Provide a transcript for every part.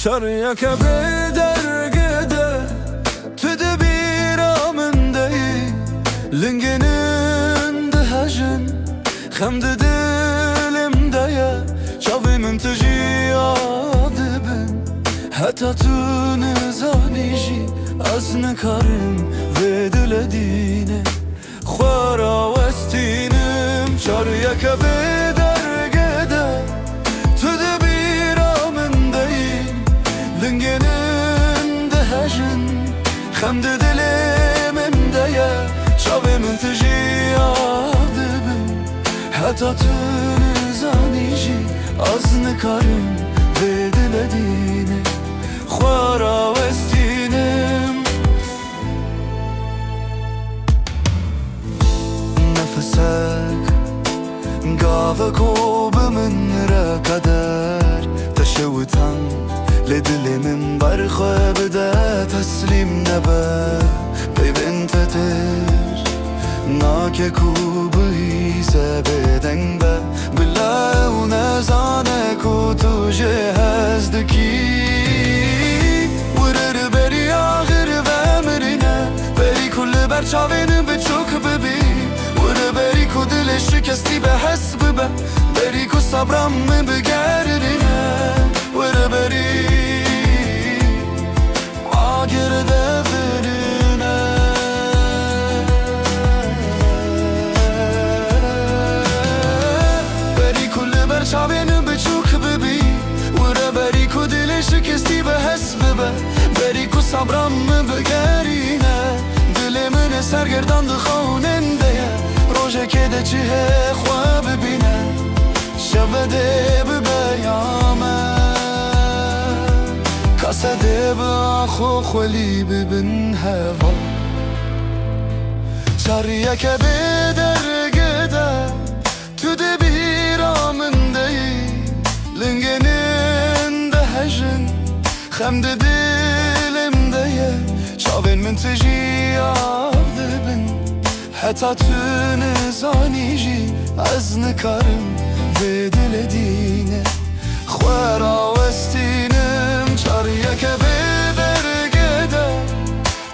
شريك بدرقده تدبير من دي لنجنن دهجن خمد دلم ديا شافي من تجي عذبن حتى تنزانيجي أزن كارم ودلدينه خوارا وستينم شريك بدرقده تدبير من دي لنجنن دهجن خمد دلم ديا شافي من تجي عذبن حتى تنزانيجي أزن كارم ودلدينه خوارا وستينم نفسك قافك وبمن قدر تشوتان لدلي من برخة بدا تسليم نبا ببنت تر ناكك وبهيسة بدن با بلا ونزانك وتجهز دكي ورر بري آخر ومرنا بري كل برچاوين بچوك ببي ورر بري كو دل شكستي بحس ببا بري كو صبرم بگررنا ورر بري آخر دفرنا بري كل برچاوين بچوك ببي ورر بري كو دل شكستي بحس ببا بري كو صبرم بگررنا دل من سرگردان خوننده روزه که ده چه خواب ببینه شبده ببیامه کاسه ده با خو خلی ببین هوا شریه که بدرگده تو ده بیرامنده لنگنن ده هجن خمد دلم ده شاوین من تجی آفدبن حتى تنزانيجي أزن كارم ودلدينه خوارا وستينم شريك بدرقده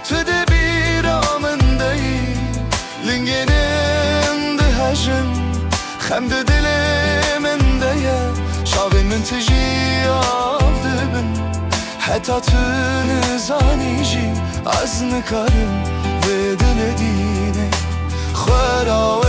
تدبير من دي لنجنن دهجن خمد دل من ديا شاوين من تجي آفدبن حتى تنزانيجي أزن كارم ودلدينه خوارا